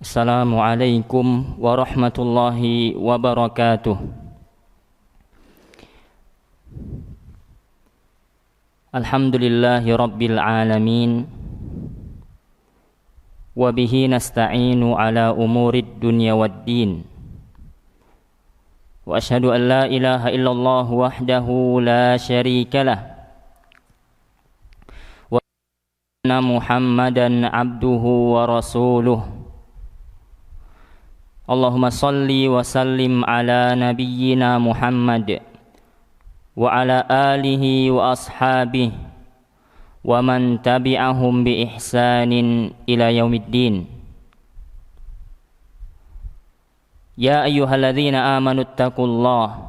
Assalamualaikum warahmatullahi wabarakatuh. Alhamdulillahi rabbil alamin. Wabihi nasta'inu ala umurid dunya waddin. Wa ashhadu an la ilaha illallah wahdahu la syarika lah. Wa anna Muhammadan abduhu wa rasuluh. Allahumma salli wa sallim ala nabiyyina Muhammad wa ala alihi wa ashabihi wa man tabi'ahum bi ihsanin ila yaumiddin. Ya ayyuhalladzina amanu taqullaha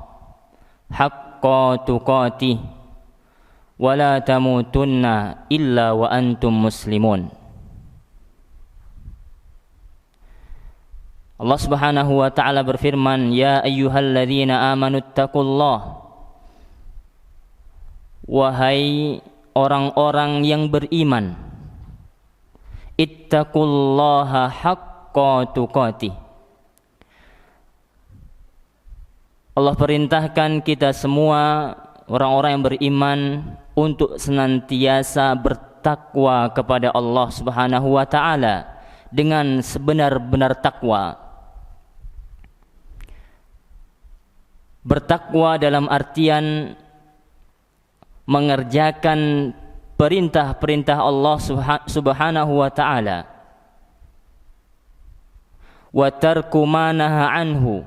haqqa tuqatih wa la tamutunna illa wa antum muslimun. Allah Subhanahu wa ta'ala berfirman, Ya ayyuhalladzina amanu taqullaha, wahai orang-orang yang beriman, ittaqullaha haqqa tuqatih. Allah perintahkan kita semua orang-orang yang beriman untuk senantiasa bertakwa kepada Allah Subhanahu wa ta'ala dengan sebenar-benar takwa. Bertakwa dalam artian mengerjakan perintah-perintah Allah Subhanahu wa ta'ala, wa tarku ma naha anhu,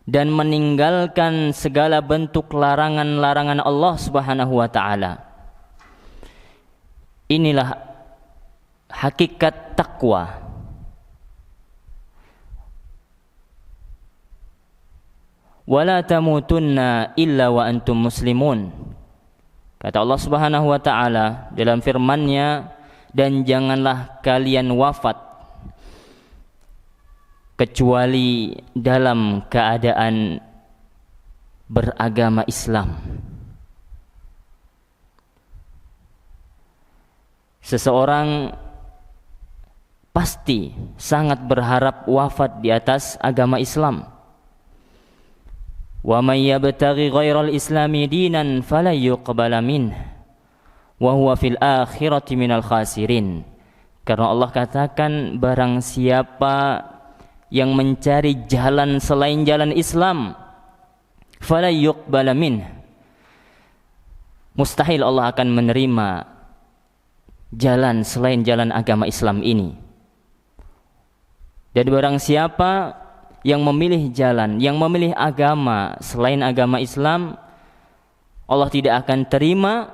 dan meninggalkan segala bentuk larangan-larangan Allah Subhanahu wa ta'ala. Inilah hakikat takwa. Wala tamutunna illa wa antum muslimun. Kata Allah Subhanahu wa ta'ala dalam firman-Nya, dan janganlah kalian wafat kecuali dalam keadaan beragama Islam. Seseorang pasti sangat berharap wafat di atas agama Islam. Wa may yabtaghi ghairal islami dinan fala yuqbala minh wa huwa fil akhirati minal khasirin. Karena Allah katakan, barang siapa yang mencari jalan selain jalan Islam, fala yuqbala minh, mustahil Allah akan menerima jalan selain jalan agama Islam ini. Dan barang siapa yang memilih jalan, yang memilih agama selain agama Islam, Allah tidak akan terima,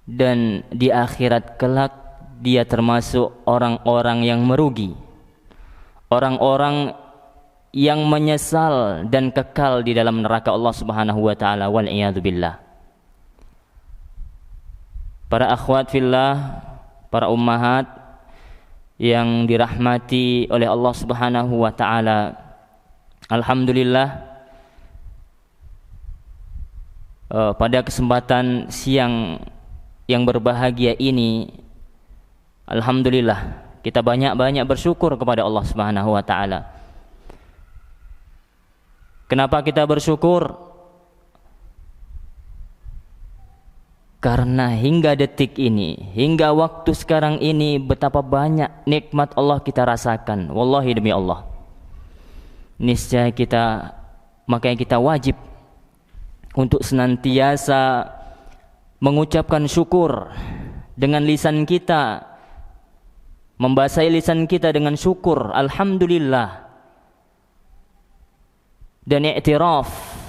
dan di akhirat kelak dia termasuk orang-orang yang merugi, orang-orang yang menyesal dan kekal di dalam neraka Allah Subhanahu wa ta'ala, wal iyadu billah. Para akhwat fillah, para ummahat yang dirahmati oleh Allah Subhanahu wa ta'ala, alhamdulillah, pada kesempatan siang yang berbahagia ini, alhamdulillah, kita banyak-banyak bersyukur kepada Allah Subhanahu wa ta'ala. Kenapa kita bersyukur? Karena hingga detik ini, hingga waktu sekarang ini, betapa banyak nikmat Allah kita rasakan. Wallahi demi Allah, niscaya makanya kita wajib untuk senantiasa mengucapkan syukur dengan lisan kita, membasahi lisan kita dengan syukur, alhamdulillah, dan i'tiraf.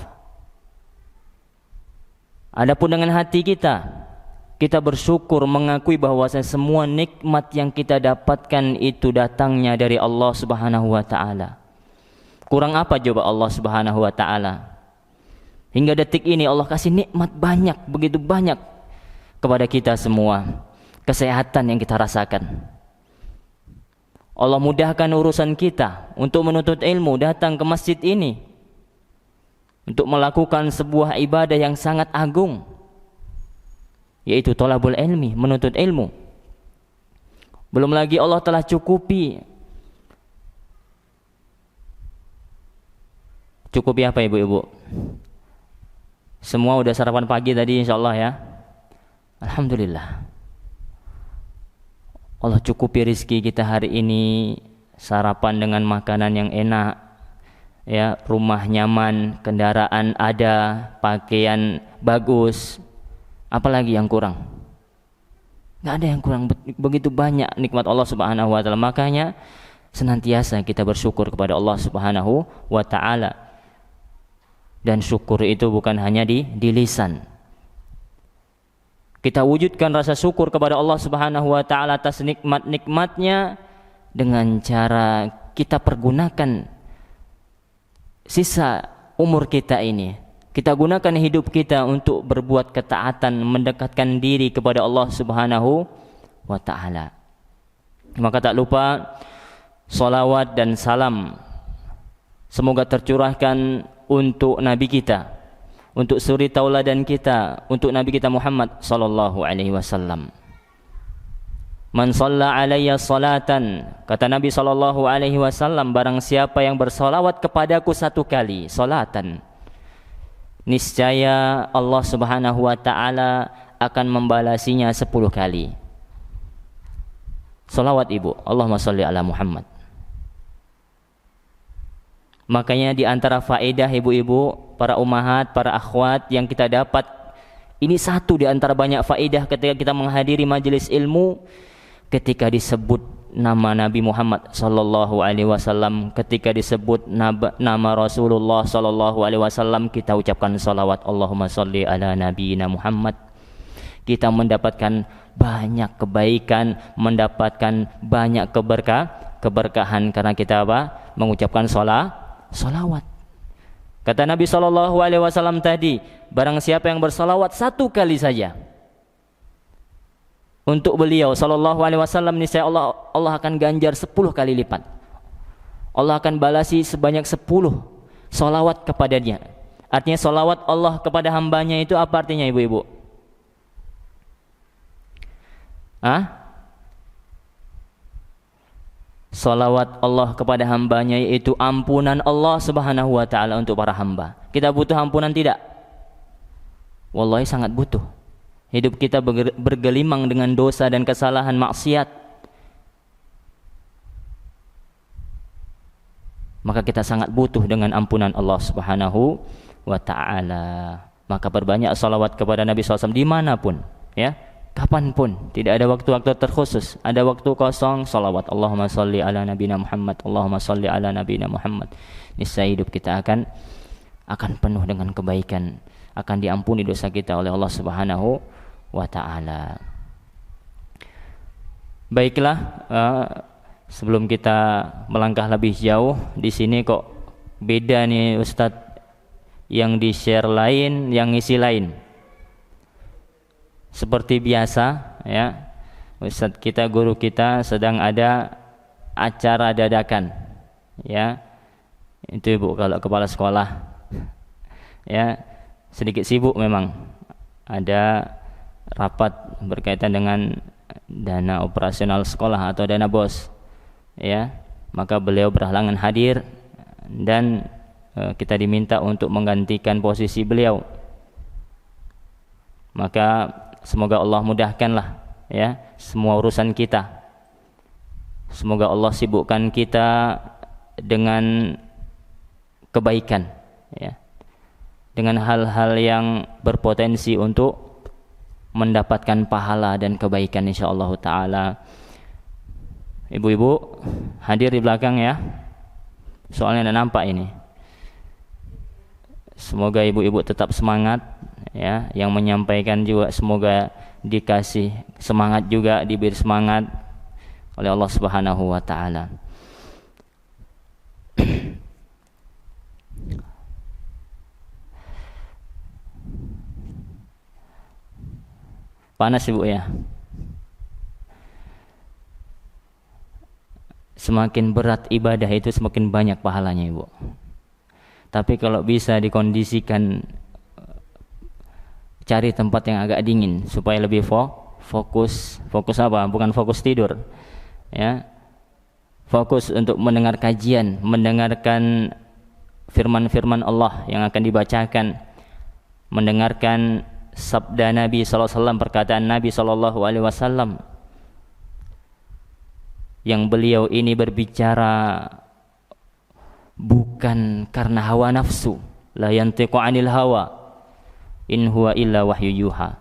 Adapun dengan hati kita bersyukur, mengakui bahwasanya semua nikmat yang kita dapatkan itu datangnya dari Allah Subhanahu wa ta'ala. Kurang apa coba Allah Subhanahu wa ta'ala? Hingga detik ini Allah kasih nikmat banyak, begitu banyak kepada kita semua. Kesehatan yang kita rasakan, Allah mudahkan urusan kita untuk menuntut ilmu, datang ke masjid ini untuk melakukan sebuah ibadah yang sangat agung, yaitu thalabul ilmi, menuntut ilmu. Belum lagi Allah telah cukupi. Cukupi apa ibu-ibu? Semua udah sarapan pagi tadi insyaallah ya. Alhamdulillah. Allah cukupi rizki kita hari ini, sarapan dengan makanan yang enak, ya, rumah nyaman, kendaraan ada, pakaian bagus. Apalagi yang kurang? Nggak ada yang kurang. Begitu banyak nikmat Allah Subhanahu wa taala. Makanya senantiasa kita bersyukur kepada Allah Subhanahu wa taala. Dan syukur itu bukan hanya di lisan. Kita wujudkan rasa syukur kepada Allah Subhanahu wa taala atas nikmat-nikmatnya dengan cara kita pergunakan sisa umur kita ini. Kita gunakan hidup kita untuk berbuat ketaatan, mendekatkan diri kepada Allah Subhanahu wa taala. Maka tak lupa salawat dan salam semoga tercurahkan untuk Nabi kita, untuk suri tauladan kita, untuk Nabi kita Muhammad sallallahu alaihi wasallam. Man shalla alayya salatan, kata Nabi sallallahu alaihi wasallam, barang siapa yang bersolawat kepadaku satu kali, salatan, niscaya Allah Subhanahu wa taala akan membalasinya 10 kali. Salawat ibu, Allahumma shalli ala Muhammad. Makanya di antara faedah ibu-ibu, para ummahat, para akhwat yang kita dapat, ini satu di antara banyak faedah ketika kita menghadiri majelis ilmu, ketika disebut nama Nabi Muhammad sallallahu alaihi wasallam, ketika disebut nama Rasulullah sallallahu alaihi wasallam, kita ucapkan salawat Allahumma shalli ala nabiyina Muhammad. Kita mendapatkan banyak kebaikan, mendapatkan banyak keberkahan karena kita apa? Mengucapkan salawat. Kata Nabi sallallahu alaihi wasallam tadi, barang siapa yang bersalawat satu kali saja untuk beliau sallallahu alaihi wasallam, niscaya Allah akan ganjar 10 kali lipat. Allah akan balasi sebanyak 10 salawat kepadanya. Artinya salawat Allah kepada hambanya itu apa artinya ibu-ibu? Salawat Allah kepada hambanya yaitu ampunan Allah Subhanahu wa ta'ala untuk para hamba. Kita butuh ampunan tidak? Wallahi sangat butuh. Hidup kita bergelimang dengan dosa dan kesalahan maksiat. Maka kita sangat butuh dengan ampunan Allah Subhanahu wa ta'ala. Maka perbanyak salawat kepada Nabi SAW dimanapun, ya, kapanpun. Tidak ada waktu-waktu terkhusus. Ada waktu kosong, salawat Allahumma shalli ala nabiyina Muhammad, Allahumma shalli ala nabiyina Muhammad. Niscaya hidup kita akan penuh dengan kebaikan, akan diampuni dosa kita oleh Allah Subhanahu wa ta'ala. Baiklah, sebelum kita melangkah lebih jauh, di sini kok beda nih Ustadz, yang di share lain, yang ngisi lain. Seperti biasa, ya, Ustadz kita, guru kita sedang ada acara dadakan, ya. Itu ibu kalau kepala sekolah, ya, sedikit sibuk memang. Ada rapat berkaitan dengan dana operasional sekolah atau dana BOS, ya. Maka beliau berhalangan hadir dan kita diminta untuk menggantikan posisi beliau. Maka semoga Allah mudahkanlah, ya, semua urusan kita. Semoga Allah sibukkan kita dengan kebaikan, ya, dengan hal-hal yang berpotensi untuk mendapatkan pahala dan kebaikan insyaallah taala. Ibu-ibu hadir di belakang ya, soalnya ada nampak ini. Semoga ibu-ibu tetap semangat, ya, yang menyampaikan juga semoga dikasih semangat juga, diberi semangat oleh Allah Subhanahu wa taala. Panas ibu ya. Semakin berat ibadah itu semakin banyak pahalanya ibu. Tapi kalau bisa dikondisikan, cari tempat yang agak dingin supaya lebih fokus apa? Bukan fokus tidur, ya, fokus untuk mendengar kajian, mendengarkan firman-firman Allah yang akan dibacakan, mendengarkan sabda Nabi SAW, perkataan Nabi SAW, yang beliau ini berbicara bukan karena hawa nafsu, la yantiqu 'anil hawa in huwa illa wahyu yuha.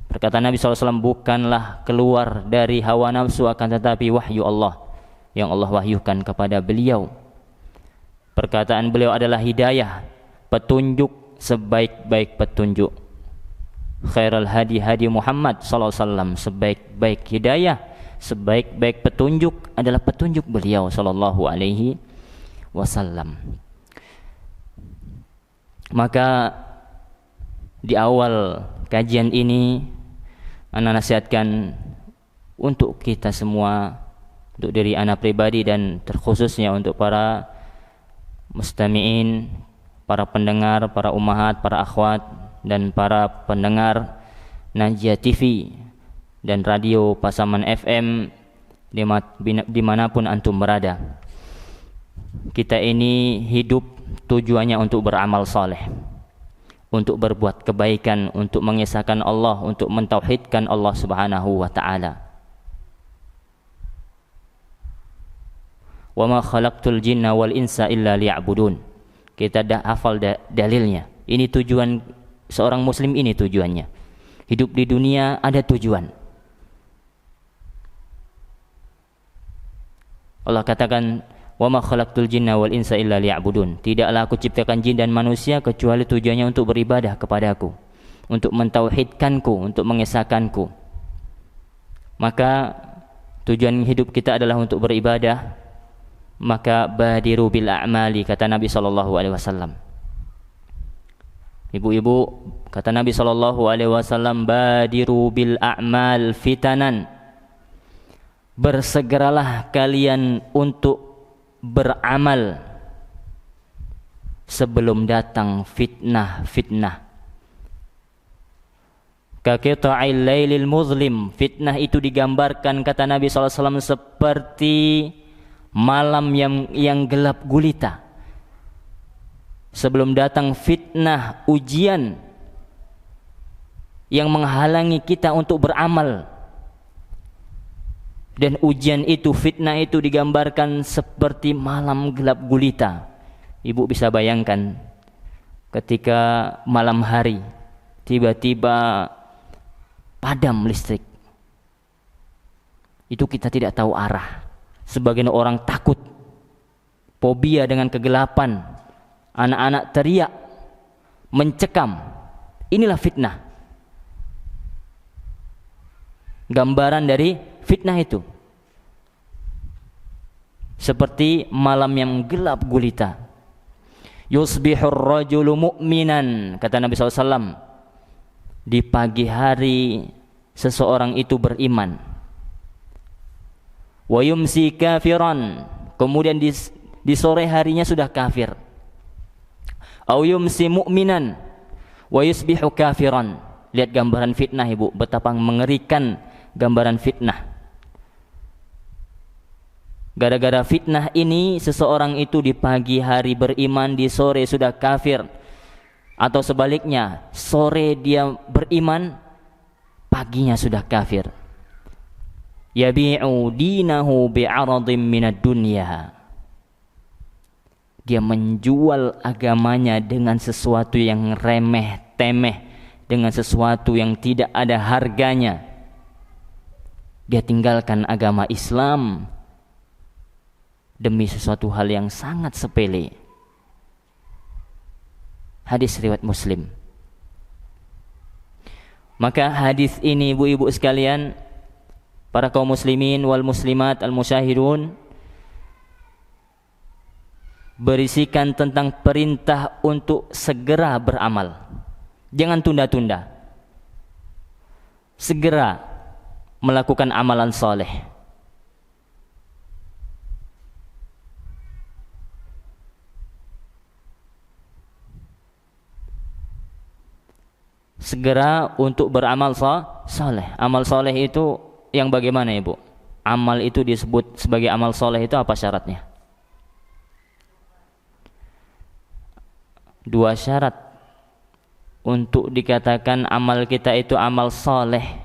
Perkataan Nabi SAW bukanlah keluar dari hawa nafsu, akan tetapi wahyu Allah yang Allah wahyukan kepada beliau. Perkataan beliau adalah hidayah, petunjuk sebaik-baik petunjuk. Khairul hadi hadi Muhammad SAW, sebaik-baik hidayah, sebaik-baik petunjuk adalah petunjuk beliau sallallahu alaihi wasallam. Maka di awal kajian ini ana nasihatkan untuk kita semua, untuk diri ana pribadi dan terkhususnya untuk para mustami'in, para pendengar, para ummahat, para akhwat dan para pendengar Najia TV dan radio Pasaman FM dimanapun antum berada. Kita ini hidup tujuannya untuk beramal saleh, untuk berbuat kebaikan, untuk mengesahkan Allah, untuk mentauhidkan Allah Subhanahu wa taala. Wa ma khalaqtul jinna wal insa illa liya'budun. Kita dah hafal dalilnya. Ini tujuan seorang muslim, ini tujuannya. Hidup di dunia ada tujuan. Allah katakan, wa ma khalaqtul jinna wal insa illa liya'budun. Tidaklah aku ciptakan jin dan manusia kecuali tujuannya untuk beribadah kepadaku, untuk mentauhidkanku, untuk mengesahkanku. Maka tujuan hidup kita adalah untuk beribadah. Maka badiru bil a'mali, kata Nabi SAW. Ibu-ibu, kata Nabi SAW, badiru bil a'mal fitanan. Bersegeralah kalian untuk beramal sebelum datang fitnah-fitnah. Kaqita'il lailil muzlim. Fitnah itu digambarkan, kata Nabi SAW, seperti malam yang gelap gulita. Sebelum datang fitnah, ujian yang menghalangi kita untuk beramal. Dan ujian itu, fitnah itu digambarkan seperti malam gelap gulita. Ibu bisa bayangkan ketika malam hari tiba-tiba padam listrik. Itu kita tidak tahu arah. Sebagian orang takut, fobia dengan kegelapan. Anak-anak teriak, mencekam. Inilah fitnah. Gambaran dari fitnah itu seperti malam yang gelap gulita. Yusbihur rajulu mu'minan, kata Nabi SAW, di pagi hari seseorang itu beriman. Wa yumsi kafiran, kemudian di sore harinya sudah kafir. Au yumsi mu'minan wa yusbihu kafiran. Lihat gambaran fitnah, ibu, betapa mengerikan gambaran fitnah. Gara-gara fitnah ini seseorang itu di pagi hari beriman, di sore sudah kafir. Atau sebaliknya, sore dia beriman, paginya sudah kafir. Yabi'u dinahu bi'aradim minad dunya. Dia menjual agamanya dengan sesuatu yang remeh-temeh, dengan sesuatu yang tidak ada harganya. Dia tinggalkan agama Islam demi sesuatu hal yang sangat sepele. Hadis riwayat Muslim. Maka hadis ini, ibu-ibu sekalian, para kaum muslimin wal muslimat al-musyahidun, berisikan tentang perintah untuk segera beramal. Jangan tunda-tunda. Segera melakukan amalan soleh. Segera untuk beramal soleh. Amal soleh itu yang bagaimana, ibu? amal itu disebut sebagai amal soleh itu apa syaratnya? 2 syarat untuk dikatakan amal kita itu amal soleh,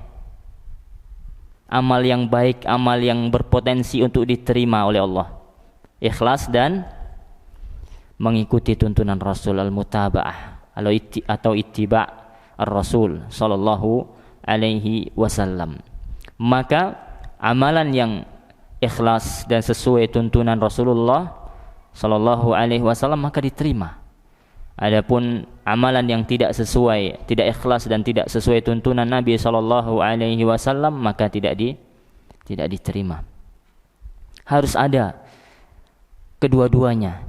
amal yang baik, amal yang berpotensi untuk diterima oleh Allah. Ikhlas dan mengikuti tuntunan Rasul, al-mutaba'ah atau ittiba' ar-Rasul sallallahu alaihi wasallam. Maka amalan yang ikhlas dan sesuai tuntunan Rasulullah sallallahu alaihi wasallam maka diterima. Adapun amalan yang tidak sesuai, tidak ikhlas dan tidak sesuai tuntunan Nabi sallallahu alaihi wasallam maka tidak diterima. Harus ada kedua-duanya.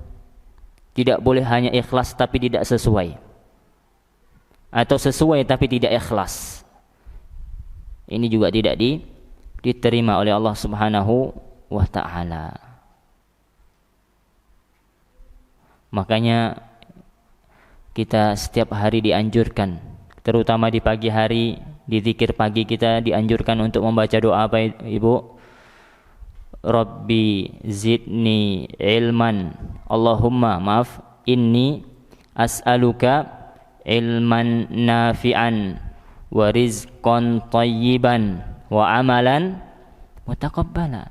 Tidak boleh hanya ikhlas tapi tidak sesuai, atau sesuai tapi tidak ikhlas. Ini juga tidak diterima oleh Allah Subhanahu wa ta'ala. Makanya kita setiap hari dianjurkan, terutama di pagi hari, di zikir pagi kita dianjurkan untuk membaca doa apa Ibu? Rabbi zidni ilman, Allahumma inni as'aluka ilman nafi'an wa rizqan tayyiban wa amalan mutaqabbala.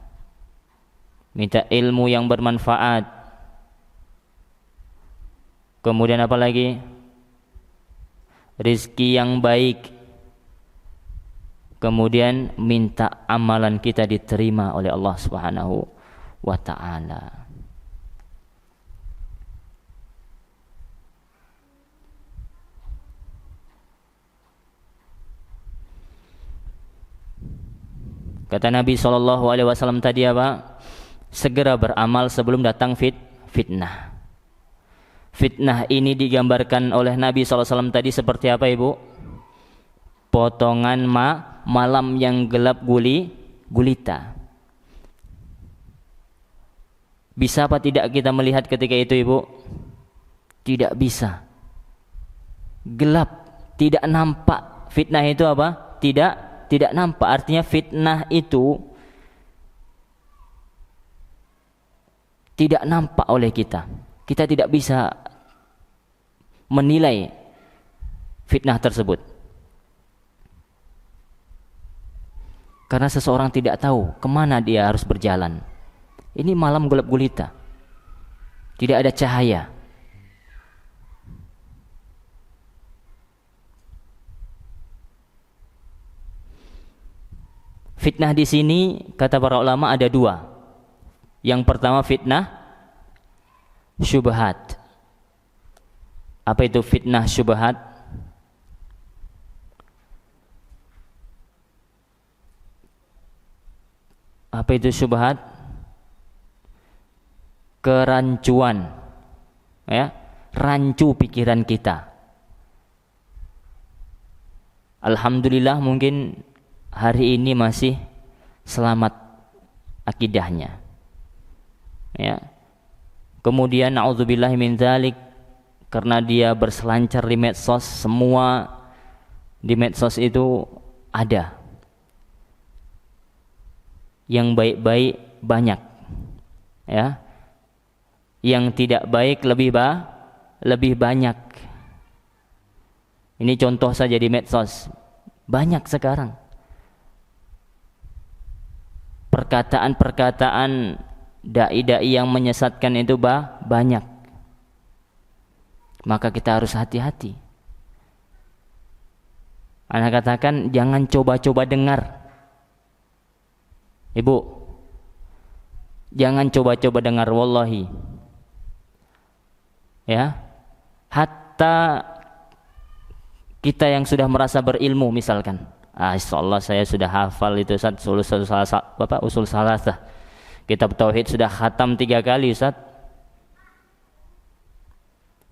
Minta ilmu yang bermanfaat. Kemudian apa lagi? Rizki yang baik. Kemudian minta amalan kita diterima oleh Allah Subhanahu wa ta'ala. Kata Nabi SAW tadi apa? Segera beramal sebelum datang fitnah. Fitnah ini digambarkan oleh Nabi SAW tadi seperti apa Ibu? Potongan malam yang gelap gulita. Bisa apa tidak kita melihat ketika itu Ibu? Tidak bisa. Gelap, tidak nampak. Fitnah itu apa? Tidak nampak. Artinya fitnah itu tidak nampak oleh kita. Kita tidak bisa menilai fitnah tersebut. Karena seseorang tidak tahu kemana dia harus berjalan. Ini malam gelap gulita. Tidak ada cahaya. Fitnah di sini kata para ulama ada 2. Yang pertama fitnah syubhat. Apa itu fitnah syubhat? Apa itu syubhat? Kerancuan, ya, rancu pikiran kita. Alhamdulillah mungkin hari ini masih selamat akidahnya, ya. Kemudian naudzubillahi min dzalik, karena dia berselancar di medsos, semua di medsos itu ada. Yang baik-baik banyak, ya. Yang tidak baik lebih banyak. Ini contoh saja di medsos, banyak sekarang perkataan-perkataan dai-dai yang menyesatkan itu banyak. Maka kita harus hati-hati. Ana katakan jangan coba-coba dengar. Ibu, jangan coba-coba dengar, wallahi. Ya, hatta kita yang sudah merasa berilmu misalkan, insyaallah saya sudah hafal itu Ustaz, usul salasah. Kitab tauhid sudah khatam 3 kali Ustaz.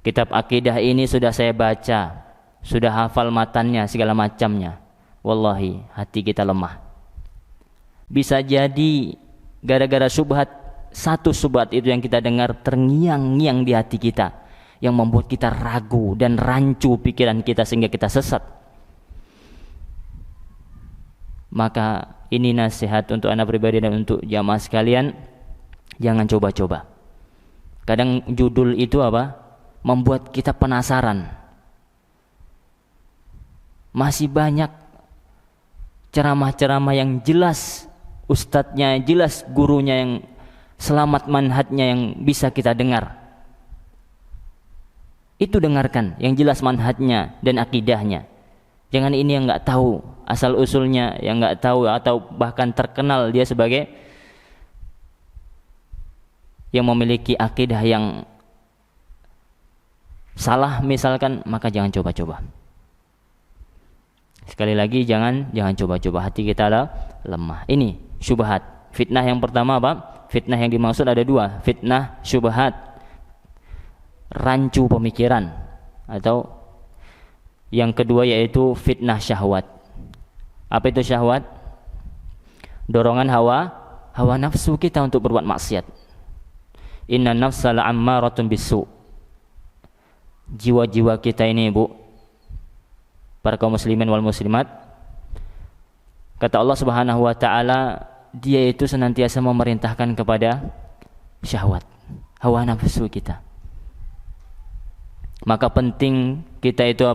Kitab akidah ini sudah saya baca, sudah hafal matannya segala macamnya. Wallahi hati kita lemah. Bisa jadi gara-gara syubhat, satu syubhat itu yang kita dengar terngiang-ngiang di hati kita, yang membuat kita ragu dan rancu pikiran kita sehingga kita sesat. Maka ini nasihat untuk anak pribadi dan untuk jamaah sekalian, jangan coba-coba. Kadang judul itu membuat kita penasaran. Masih banyak ceramah-ceramah yang jelas ustadznya, jelas gurunya, yang selamat manhajnya yang bisa kita dengar. Itu dengarkan yang jelas manhajnya dan akidahnya. Jangan ini yang nggak tahu asal usulnya, yang nggak tahu atau bahkan terkenal dia sebagai yang memiliki akidah yang salah misalkan, maka jangan coba-coba. Sekali lagi jangan coba-coba, hati kita lemah. Ini syubhat. Fitnah yang pertama Fitnah yang dimaksud ada dua, fitnah syubhat, rancu pemikiran, atau yang kedua yaitu fitnah syahwat. Apa itu syahwat? Dorongan hawa nafsu kita untuk berbuat maksiat. Inna nafsa la'ammaratun bisu. Jiwa-jiwa kita ini, Bu, para kaum muslimin wal muslimat, kata Allah Subhanahu wa taala, dia itu senantiasa memerintahkan kepada syahwat, hawa nafsu kita. Maka penting kita itu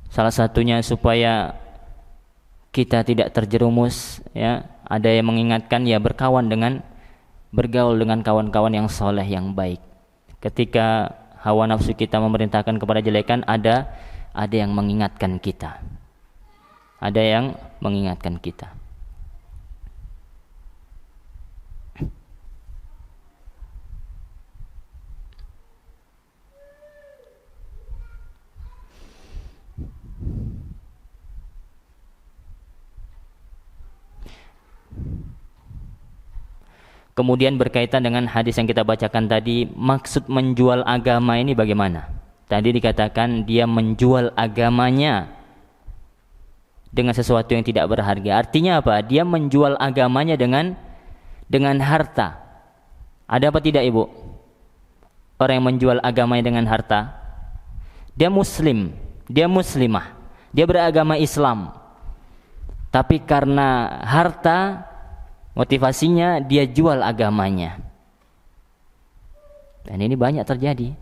salah satunya supaya kita tidak terjerumus, ya. Ada yang mengingatkan, ya, bergaul dengan kawan-kawan yang soleh, yang baik. Ketika hawa nafsu kita memerintahkan kepada jelekan, ada yang mengingatkan kita. Ada yang mengingatkan kita. Kemudian berkaitan dengan hadis yang kita bacakan tadi, maksud menjual agama ini bagaimana? Tadi dikatakan dia menjual agamanya dengan sesuatu yang tidak berharga. Artinya apa? Dia menjual agamanya dengan harta. Ada apa tidak, Ibu? Orang yang menjual agamanya dengan harta, dia muslim, dia muslimah, dia beragama Islam, tapi karena harta, motivasinya dia jual agamanya. Dan ini banyak terjadi,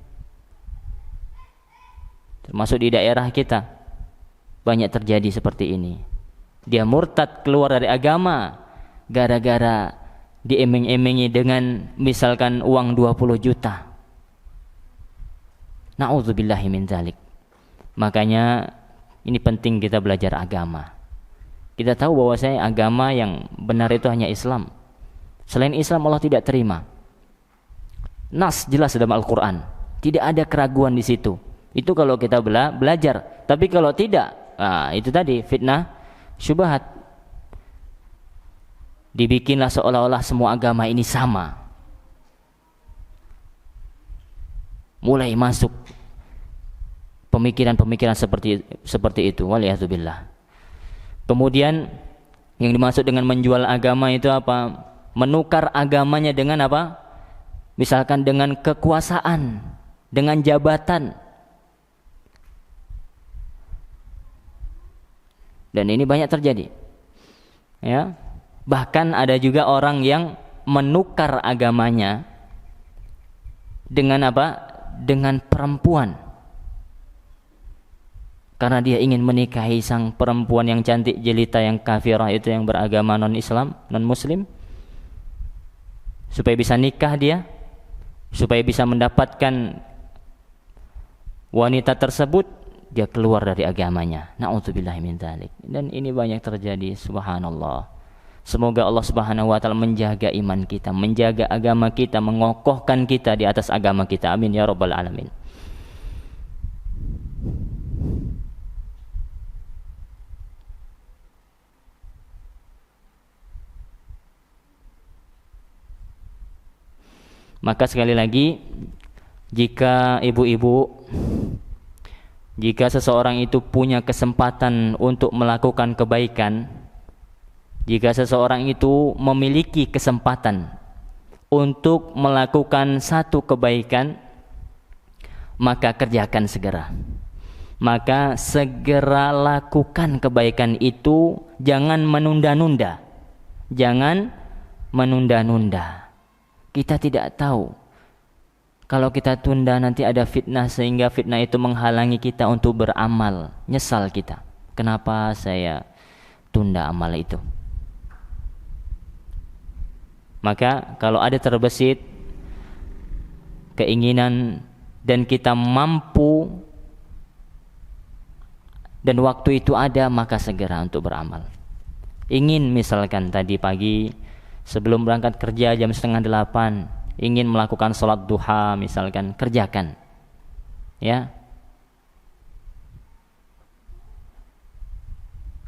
termasuk di daerah kita banyak terjadi seperti ini. Dia murtad, keluar dari agama gara-gara diemeng-emengi dengan misalkan uang 20 juta. Na'udzubillahi min dzalik. Makanya ini penting kita belajar agama. Kita tahu bahwasanya agama yang benar itu hanya Islam. Selain Islam Allah tidak terima. Nas jelas dalam Al-Quran, tidak ada keraguan di situ. Itu kalau kita belajar. Tapi kalau tidak, itu tadi fitnah syubhat. Dibikinlah seolah-olah semua agama ini sama. Mulai masuk pemikiran-pemikiran seperti itu. Waliyahzubillah. Kemudian yang dimaksud dengan menjual agama itu apa? Menukar agamanya dengan apa? Misalkan dengan kekuasaan, dengan jabatan. Dan ini banyak terjadi. Ya. Bahkan ada juga orang yang menukar agamanya dengan apa? Dengan perempuan. Karena dia ingin menikahi sang perempuan yang cantik jelita, yang kafirah itu, yang beragama non-Islam, non-Muslim, supaya bisa nikah dia, supaya bisa mendapatkan wanita tersebut, dia keluar dari agamanya. Na'udzubillahi min dzalik. Dan ini banyak terjadi, subhanallah. Semoga Allah Subhanahu wa taala menjaga iman kita, menjaga agama kita, mengokohkan kita di atas agama kita. Amin ya rabbal alamin. Maka sekali lagi, jika ibu-ibu, jika seseorang itu punya kesempatan untuk melakukan kebaikan, jika seseorang itu memiliki kesempatan untuk melakukan satu kebaikan, maka kerjakan segera. maka segera lakukan kebaikan itu, jangan menunda-nunda. Jangan menunda-nunda. Kita tidak tahu kalau kita tunda nanti ada fitnah, sehingga fitnah itu menghalangi kita untuk beramal. Nyesal kita, kenapa saya tunda amal itu. Maka kalau ada terbesit keinginan dan kita mampu dan waktu itu ada, maka segera untuk beramal. Ingin misalkan tadi pagi sebelum berangkat kerja jam 7:30 ingin melakukan sholat duha misalkan, kerjakan, ya,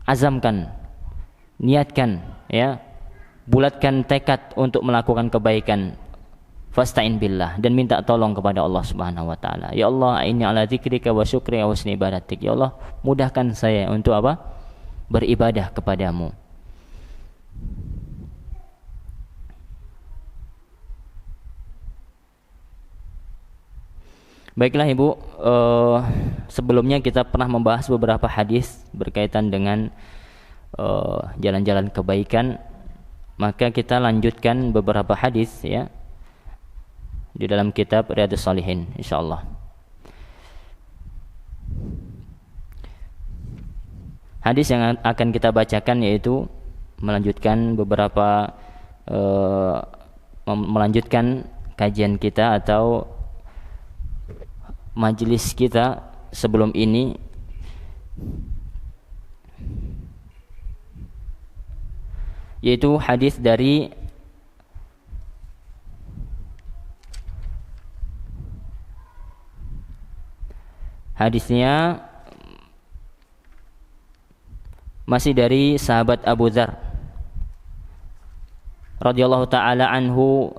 azamkan, niatkan, ya, bulatkan tekad untuk melakukan kebaikan. Fasta'in billah, dan minta tolong kepada Allah Subhanahu wa taala. Ya Allah, inni ala dzikrika wa syukrika wa husni ibadatik. Ya Allah, mudahkan saya untuk apa? Beribadah kepadamu. Baiklah Ibu, sebelumnya kita pernah membahas beberapa hadis berkaitan dengan jalan-jalan kebaikan. Maka kita lanjutkan beberapa hadis, ya, di dalam kitab Riyadhus Shalihin, insyaallah. Hadis yang akan kita bacakan yaitu melanjutkan beberapa melanjutkan kajian kita atau majelis kita sebelum ini, yaitu hadis dari hadisnya masih dari sahabat Abu Dzar radhiyallahu taala anhu,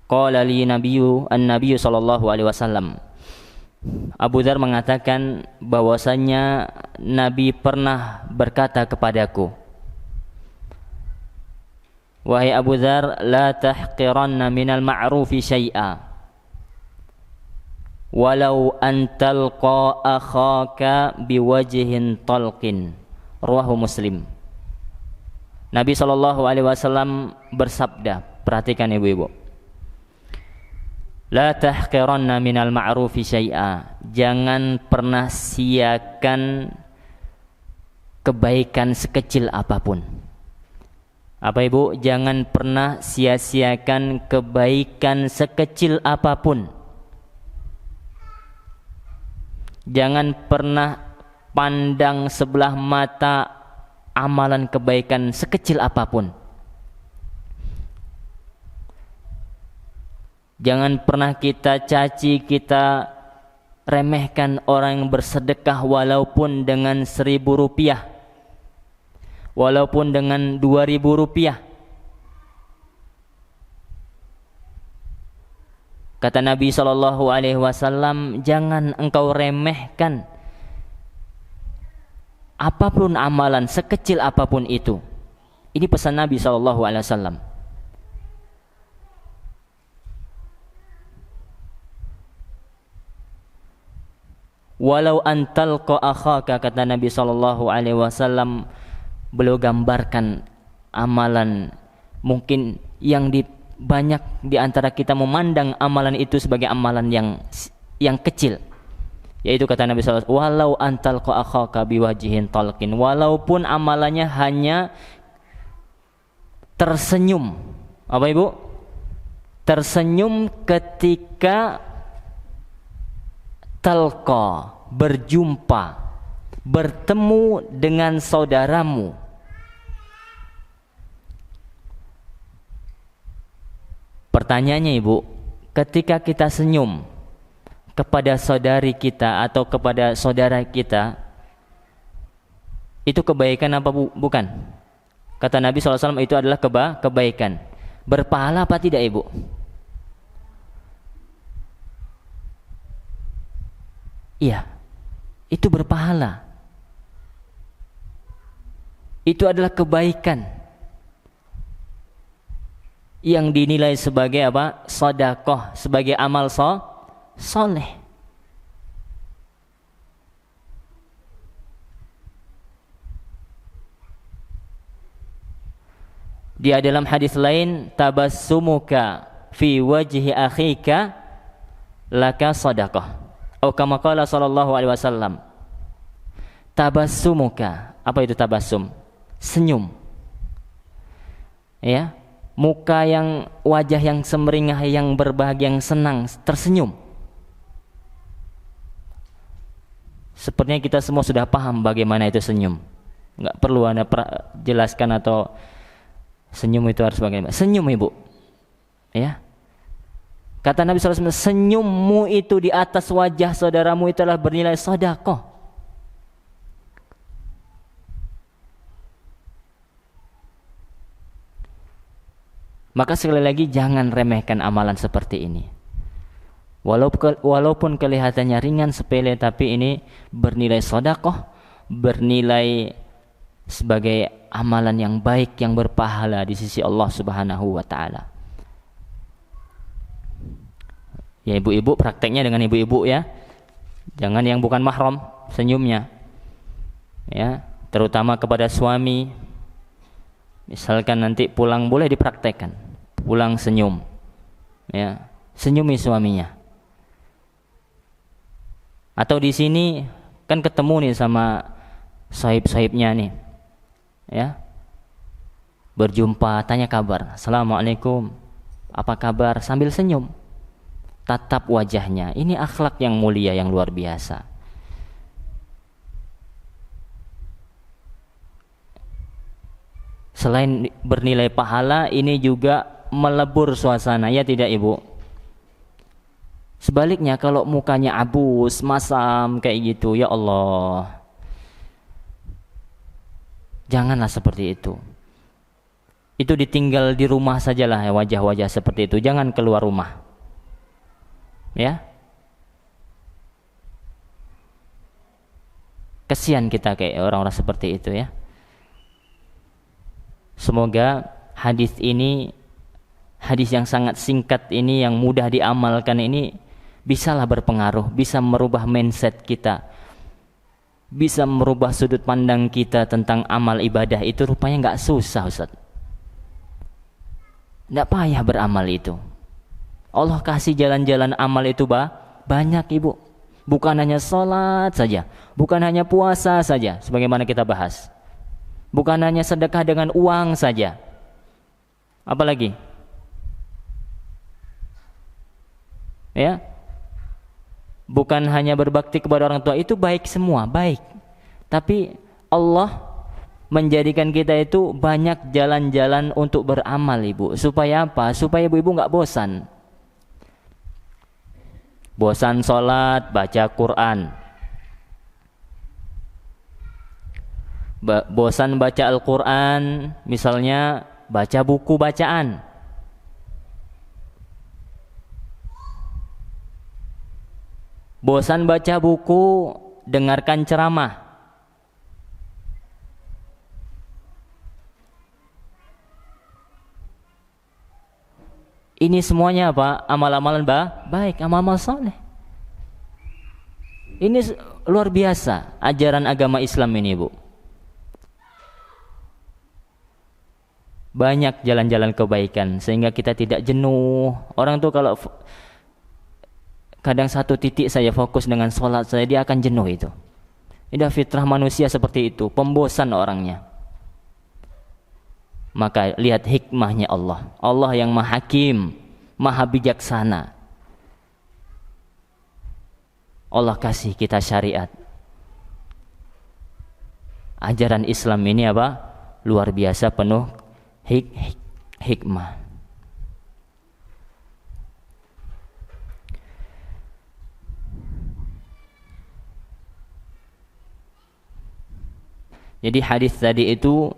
qala li an-nabiyyu sallallahu alaihi wasallam. Abu Dzar mengatakan bahwasanya Nabi pernah berkata kepadaku, wahai Abu Dzar, la tahqiranna minal ma'rufi syai'a walau an talqa akhaka biwajhin talqin. Rawahu Muslim. Nabi SAW bersabda, perhatikan ibu-ibu, la tahqiranna minal ma'rufi syai'a, jangan pernah siakan kebaikan sekecil apapun. Apa ibu? Jangan pernah sia-siakan kebaikan sekecil apapun. Jangan pernah pandang sebelah mata amalan kebaikan sekecil apapun. Jangan pernah kita caci, kita remehkan orang yang bersedekah walaupun dengan 1.000 rupiah, walaupun dengan 2.000 rupiah. Kata Nabi SAW, jangan engkau remehkan apapun amalan, sekecil apapun itu. Ini pesan Nabi SAW. Walau antalqa akhaka, kata Nabi SAW, beliau gambarkan amalan mungkin yang banyak di antara kita memandang amalan itu sebagai amalan yang kecil, yaitu kata Nabi SAW, walau antalqa akhaka biwajhin talqin, walaupun amalannya hanya tersenyum. Apa ibu? Tersenyum ketika talqa, berjumpa, bertemu dengan saudaramu. Pertanyaannya ibu, ketika kita senyum kepada saudari kita atau kepada saudara kita, itu kebaikan apa bukan? Kata Nabi SAW, itu adalah kebaikan. Berpahala apa tidak ibu? Iya, itu berpahala. Itu adalah kebaikan yang dinilai sebagai apa? Sedekah, sebagai amal soleh. Dia dalam hadis lain, tabassumuka fi wajhi akhika laka sadaqah. Atau kama qala sallallahu alaihi wasallam. Tabassumuka, apa itu tabassum? Senyum. Ya, muka yang, wajah yang semeringah, yang berbahagia, yang senang, tersenyum. Sepertinya kita semua sudah paham bagaimana itu senyum. Enggak perlu Anda jelaskan atau senyum itu harus bagaimana. Senyum ibu, ya. Kata Nabi SAW, senyummu itu di atas wajah saudaramu itu adalah bernilai sedekah. Maka sekali lagi jangan remehkan amalan seperti ini. Walaupun kelihatannya ringan sepele, tapi ini bernilai sedekah, bernilai sebagai amalan yang baik, yang berpahala di sisi Allah Subhanahu wa taala. Ya ibu-ibu, prakteknya dengan ibu-ibu ya. Jangan yang bukan mahram senyumnya. Ya, terutama kepada suami. Misalkan nanti pulang boleh dipraktekkan. Pulang senyum. Ya, senyumi suaminya. Atau di sini kan ketemu nih sama sahib-sahibnya nih. Ya, berjumpa, tanya kabar, assalamualaikum, apa kabar, sambil senyum, tatap wajahnya. Ini akhlak yang mulia, yang luar biasa. Selain bernilai pahala, ini juga melebur suasana, ya tidak ibu? Sebaliknya kalau mukanya abus, masam kayak gitu, ya Allah, janganlah seperti itu. Itu ditinggal di rumah sajalah ya, wajah-wajah seperti itu. Jangan keluar rumah. Ya. Kesian kita kayak orang-orang seperti itu ya. Semoga hadis ini, hadis yang sangat singkat ini, yang mudah diamalkan ini, bisalah berpengaruh, bisa merubah mindset kita, bisa merubah sudut pandang kita tentang amal ibadah itu. Rupanya gak susah Ustaz, gak payah beramal itu. Allah kasih jalan-jalan amal itu banyak ibu. Bukan hanya sholat saja, bukan hanya puasa saja sebagaimana kita bahas, bukan hanya sedekah dengan uang saja. Apalagi? Ya, bukan hanya berbakti kepada orang tua, itu baik semua, baik. Tapi Allah menjadikan kita itu banyak jalan-jalan untuk beramal ibu. Supaya apa? Supaya ibu-ibu gak bosan. Bosan sholat, baca Quran. Bosan baca Al-Quran, misalnya baca buku bacaan. Bosan baca buku, dengarkan ceramah. Ini semuanya apa? Amal-amalan baik, amal-amal saleh. Ini luar biasa ajaran agama Islam ini, Bu. Banyak jalan-jalan kebaikan sehingga kita tidak jenuh. Orang tuh kalau kadang satu titik saya fokus dengan sholat saya, dia akan jenuh itu. Ini fitrah manusia seperti itu, pembosan orangnya. Maka lihat hikmahnya Allah. Allah yang maha hakim, maha bijaksana. Allah kasih kita syariat. Ajaran Islam ini apa? Luar biasa, penuh hikmah. Jadi hadis tadi itu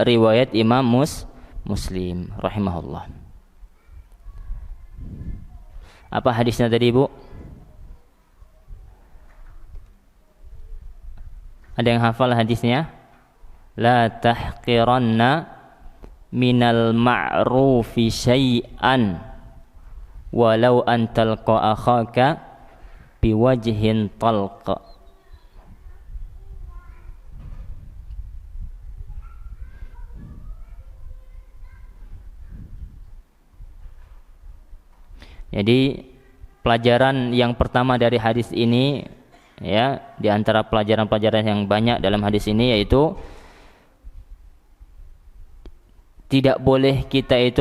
riwayat Imam Muslim rahimahullah. Apa hadisnya tadi, Bu? Ada yang hafal hadisnya? La tahqiranna minal ma'rufi syai'an walau an talqa akhaka biwajhin talqa. Jadi pelajaran yang pertama dari hadis ini, ya, di antara pelajaran-pelajaran yang banyak dalam hadis ini yaitu tidak boleh kita itu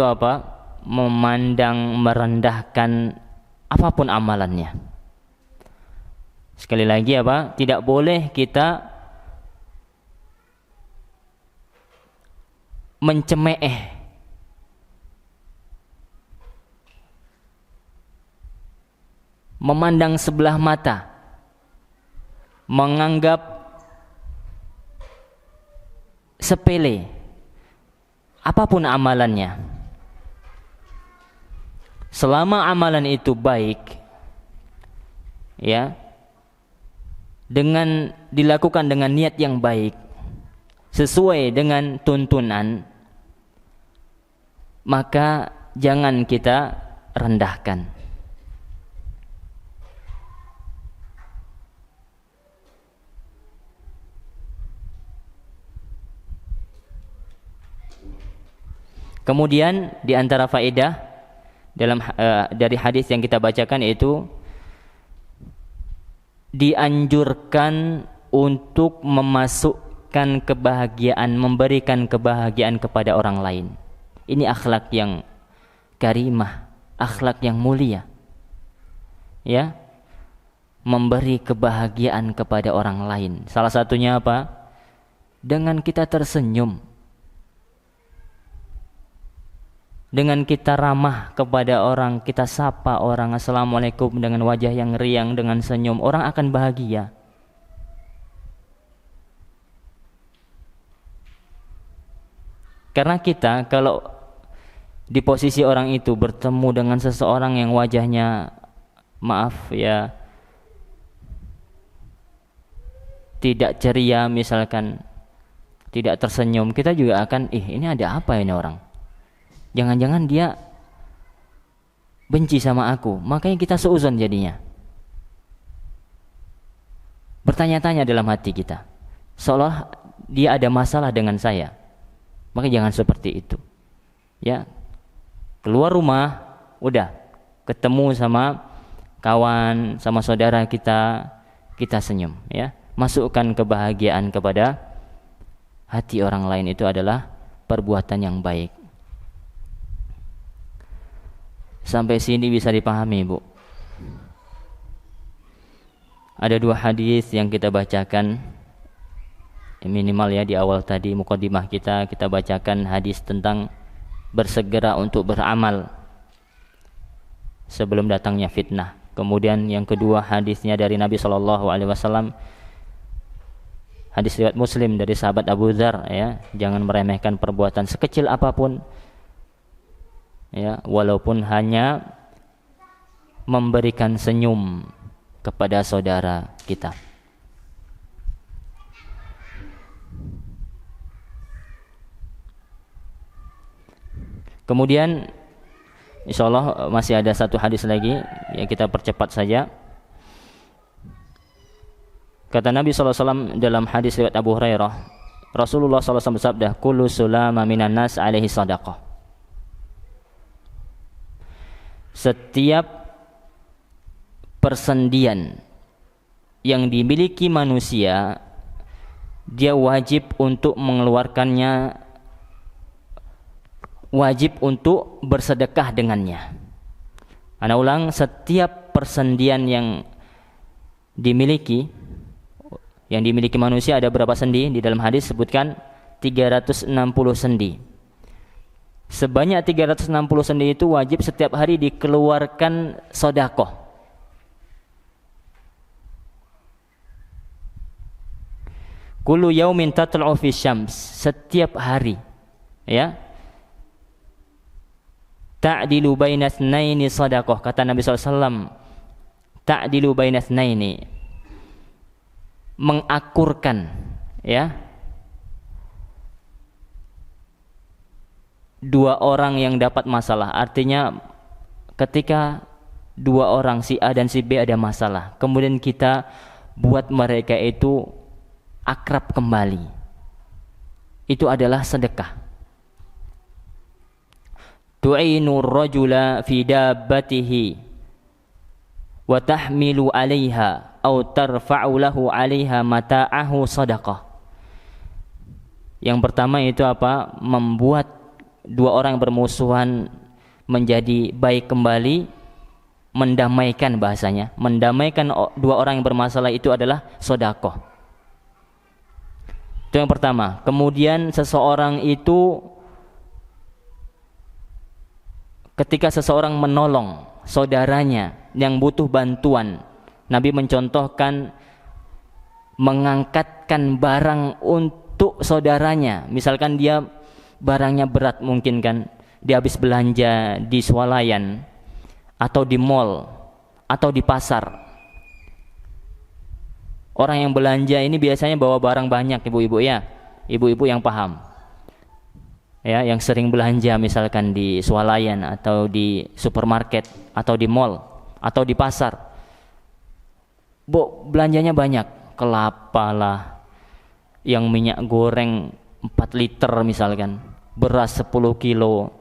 memandang merendahkan apapun amalannya. Sekali lagi tidak boleh kita mencemooh, memandang sebelah mata, menganggap sepele apapun amalannya. Selama amalan itu baik, ya, dengan dilakukan dengan niat yang baik, sesuai dengan tuntunan, maka jangan kita rendahkan. Kemudian di antara faedah dari hadis yang kita bacakan yaitu dianjurkan untuk memasukkan kebahagiaan, memberikan kebahagiaan kepada orang lain. Ini akhlak yang karimah, akhlak yang mulia. Ya, memberi kebahagiaan kepada orang lain. Salah satunya dengan kita tersenyum, dengan kita ramah kepada orang, kita sapa orang assalamualaikum dengan wajah yang riang, dengan senyum, orang akan bahagia. Karena kita kalau di posisi orang itu bertemu dengan seseorang yang wajahnya tidak ceria, misalkan tidak tersenyum, kita juga akan ini ada apa ini orang, jangan-jangan dia benci sama aku. Makanya kita seuzon jadinya, bertanya-tanya dalam hati kita, seolah dia ada masalah dengan saya. Maka jangan seperti itu, ya. Keluar rumah, udah ketemu sama kawan, sama saudara kita senyum, ya. Masukkan kebahagiaan kepada hati orang lain, itu adalah perbuatan yang baik. Sampai sini bisa dipahami, Bu? Ada 2 hadis yang kita bacakan, minimal ya, di awal tadi mukadimah kita bacakan hadis tentang bersegera untuk beramal sebelum datangnya fitnah. Kemudian yang kedua hadisnya dari Nabi SAW, hadis riwayat Muslim dari sahabat Abu Dzar, ya, jangan meremehkan perbuatan sekecil apapun, ya, walaupun hanya memberikan senyum kepada saudara kita. Kemudian insyaallah masih ada 1 hadis lagi yang kita percepat saja. Kata Nabi SAW dalam hadis riwayat Abu Hurairah, Rasulullah SAW bersabda, kullu sulama minan nas alaihi sadaqah. Setiap persendian yang dimiliki manusia, dia wajib untuk mengeluarkannya, wajib untuk bersedekah dengannya. Ana ulang, setiap persendian yang dimiliki manusia, ada berapa sendi? Di dalam hadis sebutkan 360 sendi. Sebanyak 360 sendi itu wajib setiap hari dikeluarkan sedekah. Kullu yaumin tatlu'u fi syams, setiap hari, ya. Ta'dilu baina tsnaini shadaqah, kata Nabi SAW. Ta'dilu baina tsnaini, mengakurkan, ya, 2 orang yang dapat masalah. Artinya ketika 2 orang, si A dan si B, ada masalah, kemudian kita buat mereka itu akrab kembali, itu adalah sedekah. tu'inu ar-rajula fi dabbatihi wa tahmilu 'alaiha aw tarfa'u lahu 'alaiha mata'ahu sadaqah. Yang pertama itu apa? Membuat dua orang bermusuhan menjadi baik kembali, mendamaikan bahasanya. Mendamaikan dua orang yang bermasalah itu adalah sedekah. Itu yang pertama. Kemudian seseorang itu ketika seseorang menolong saudaranya yang butuh bantuan, Nabi mencontohkan mengangkatkan barang untuk saudaranya. Misalkan dia barangnya berat, mungkin kan dia habis belanja di swalayan atau di mall atau di pasar. Orang yang belanja ini biasanya bawa barang banyak, ibu-ibu ya, ibu-ibu yang paham ya, yang sering belanja misalkan di swalayan atau di supermarket atau di mall atau di pasar. Belanjanya banyak, kelapa lah, yang minyak goreng 4 liter misalkan, beras 10 kilo.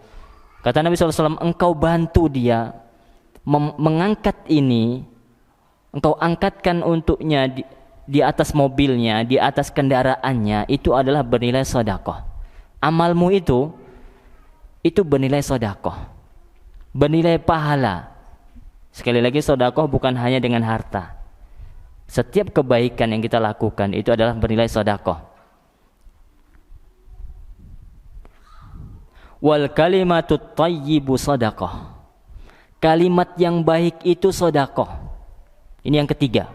Kata Nabi SAW, engkau bantu dia mengangkat ini, engkau angkatkan untuknya di atas mobilnya, di atas kendaraannya, itu adalah bernilai sedekah. Amalmu itu bernilai sedekah, bernilai pahala. Sekali lagi, sedekah bukan hanya dengan harta. Setiap kebaikan yang kita lakukan itu adalah bernilai sedekah. Wal kalimatut thayyibu sedekah. Kalimat yang baik itu sedekah. Ini yang ketiga.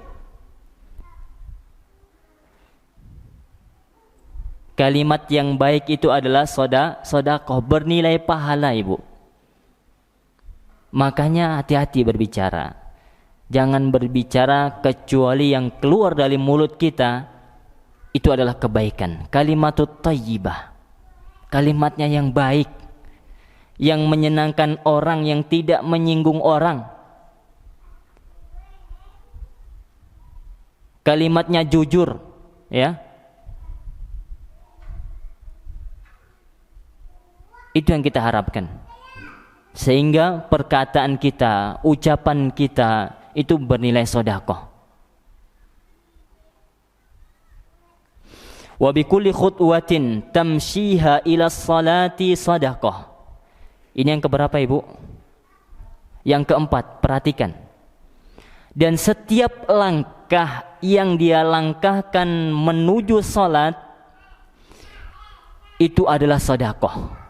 Kalimat yang baik itu adalah sedekah, bernilai pahala, ibu. Makanya hati-hati berbicara. Jangan berbicara kecuali yang keluar dari mulut kita itu adalah kebaikan. Kalimatut thayyibah, kalimatnya yang baik, yang menyenangkan orang, yang tidak menyinggung orang. Kalimatnya jujur, ya. Itu yang kita harapkan. Sehingga perkataan kita, ucapan kita itu bernilai sedekah. Wa bikulli khutwatin tamshiha ila salati sedekah. Ini yang keberapa, ibu? Yang keempat, perhatikan. Dan setiap langkah yang dia langkahkan menuju salat itu adalah sedekah.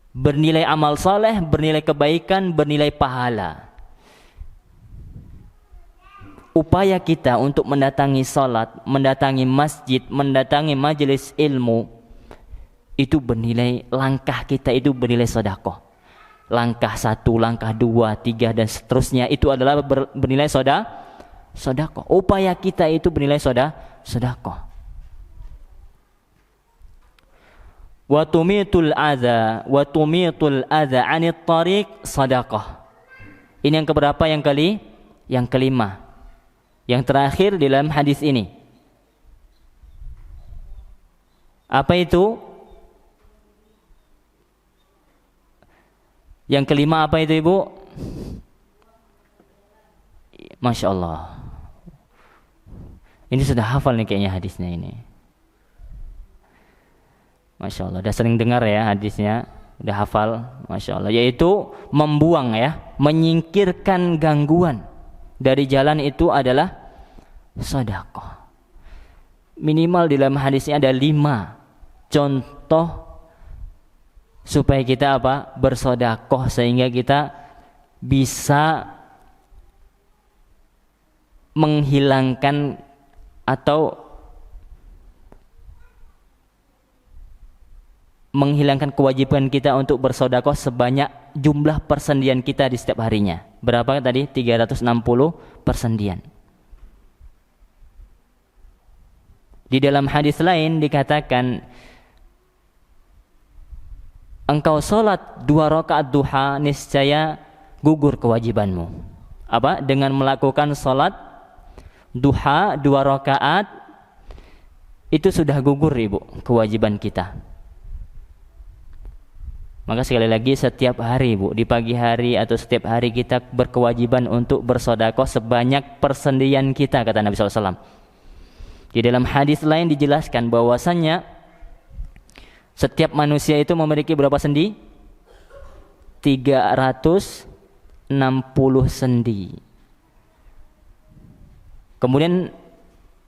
Bernilai amal saleh, bernilai kebaikan, bernilai pahala. Upaya kita untuk mendatangi salat, mendatangi masjid, mendatangi majelis ilmu, itu bernilai, langkah kita itu bernilai sedekah. Langkah 1, langkah 2, 3 dan seterusnya itu adalah bernilai sedekah. Upaya kita itu bernilai sedekah. Wa tumitul adza 'anit tariq sedekah. Ini yang keberapa? Yang kelima. Yang terakhir di dalam hadis ini. Apa itu? Yang kelima apa itu, ibu? Masya Allah. Ini sudah hafal nih kayaknya hadisnya ini. Masya Allah, udah sering dengar ya hadisnya, udah hafal, Masya Allah. Yaitu membuang ya, menyingkirkan gangguan dari jalan itu adalah sedekah. Minimal di dalam hadisnya ada 5 contoh supaya kita apa? Bersedekah, sehingga kita bisa menghilangkan atau menghilangkan kewajiban kita untuk bersedekah sebanyak jumlah persendian kita di setiap harinya. Berapa tadi? 360 persendian. Di dalam hadis lain dikatakan, engkau salat 2 rakaat duha, niscaya gugur kewajibanmu. Apa? Dengan melakukan salat duha 2 rakaat itu sudah gugur, ibu, kewajiban kita. Maka sekali lagi setiap hari Bu, di pagi hari atau setiap hari kita berkewajiban untuk bersedekah sebanyak persendian kita, kata Nabi SAW. Di dalam hadis lain dijelaskan bahwasannya setiap manusia itu memiliki berapa sendi? 360 sendi. Kemudian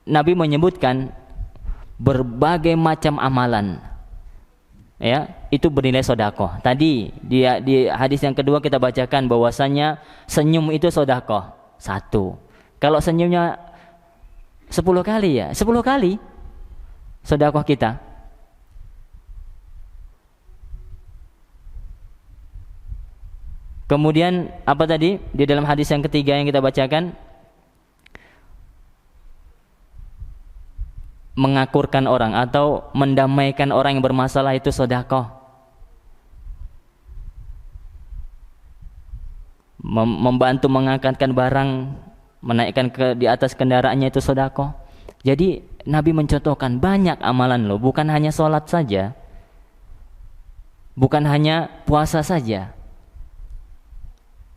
Nabi menyebutkan berbagai macam amalan, ya, itu bernilai sedekah. Tadi di hadis yang kedua kita bacakan bahwasanya senyum itu sedekah 1. Kalau senyumnya 10 kali, ya 10 kali sedekah kita. Kemudian apa tadi di dalam hadis yang ketiga yang kita bacakan? Mengakurkan orang atau mendamaikan orang yang bermasalah itu sedekah. Membantu mengangkatkan barang, menaikkan di atas kendaraannya itu sedekah. Jadi Nabi mencontohkan banyak amalan loh, bukan hanya sholat saja, bukan hanya puasa saja.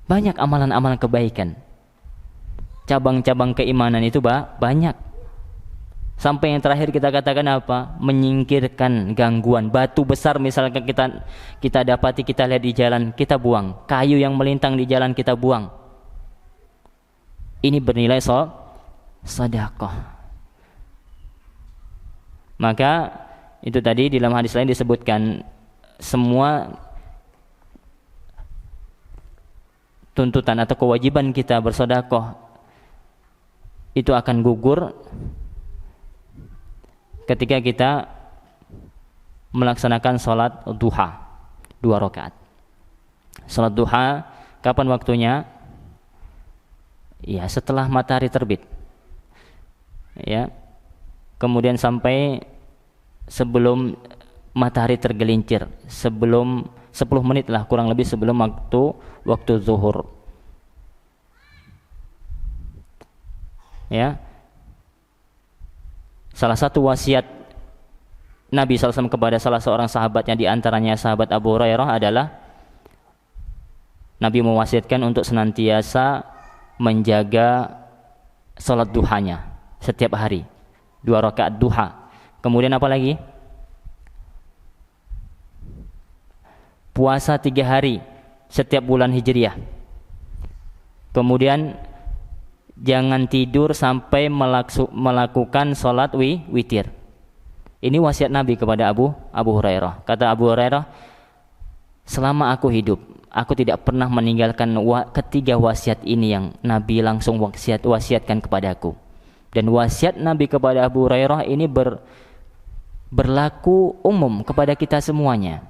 Banyak amalan-amalan kebaikan. Cabang-cabang keimanan itu banyak. Sampai yang terakhir kita katakan apa? Menyingkirkan gangguan. Batu besar misalkan kita dapati, kita lihat di jalan, kita buang. Kayu yang melintang di jalan kita buang. Ini bernilai sedekah. Maka itu tadi di dalam hadis lain disebutkan semua tuntutan atau kewajiban kita bersedekah itu akan gugur ketika kita melaksanakan salat duha 2 rakaat. Salat duha kapan waktunya? Ya, setelah matahari terbit. Ya. Kemudian sampai sebelum matahari tergelincir, sebelum 10 menit lah kurang lebih sebelum waktu zuhur. Ya. Salah satu wasiat Nabi SAW kepada salah seorang sahabatnya, di antaranya sahabat Abu Hurairah, adalah Nabi mewasiatkan untuk senantiasa menjaga salat duhanya setiap hari 2 rakaat duha. Kemudian apa lagi? Puasa 3 hari setiap bulan Hijriah. Kemudian jangan tidur sampai melakukan salat witir. Ini wasiat Nabi kepada Abu Hurairah. Kata Abu Hurairah, selama aku hidup, aku tidak pernah meninggalkan ketiga wasiat ini yang Nabi langsung wasiatkan kepadaku. Dan wasiat Nabi kepada Abu Hurairah ini berlaku umum kepada kita semuanya.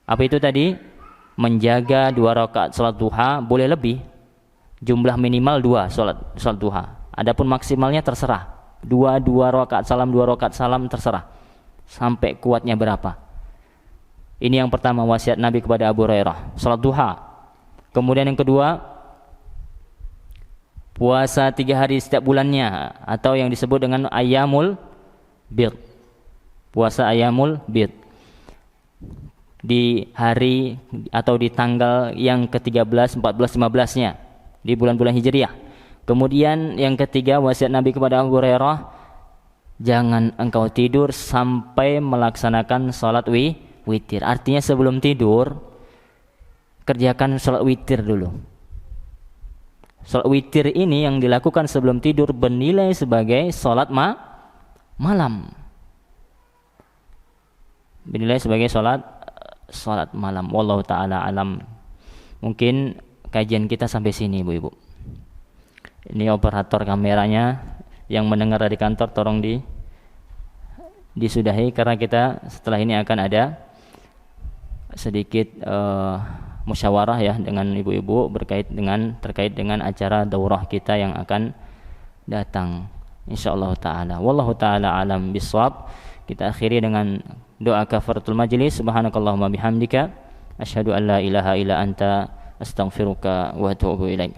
Apa itu tadi? Menjaga 2 rakaat salat duha, boleh lebih. Jumlah minimal 2 salat duha. Adapun maksimalnya terserah. 2 rakaat salam terserah. Sampai kuatnya berapa. Ini yang pertama wasiat Nabi kepada Abu Hurairah, salat duha. Kemudian yang kedua, puasa 3 hari setiap bulannya, atau yang disebut dengan ayyamul bid. Puasa ayyamul bid. Di hari atau di tanggal yang ke-13, 14, 15-nya di bulan-bulan Hijriah. Kemudian yang ketiga wasiat Nabi kepada Abu Hurairah, jangan engkau tidur sampai melaksanakan salat witir. Artinya sebelum tidur kerjakan salat witir dulu. Salat witir ini yang dilakukan sebelum tidur bernilai sebagai salat malam. Bernilai sebagai salat malam. Wallahu taala alam. Mungkin kajian kita sampai sini, Ibu-ibu. Ini operator kameranya yang mendengar dari kantor, tolong disudahi karena kita setelah ini akan ada sedikit musyawarah ya dengan ibu-ibu terkait dengan acara daurah kita yang akan datang insyaallah taala. Wallahu taala alam bisawab. Kita akhiri dengan doa kafaratul majlis. Subhanakallahumma bihamdika asyhadu an la ilaha illa anta astaghfiruka wa atubu ilaik.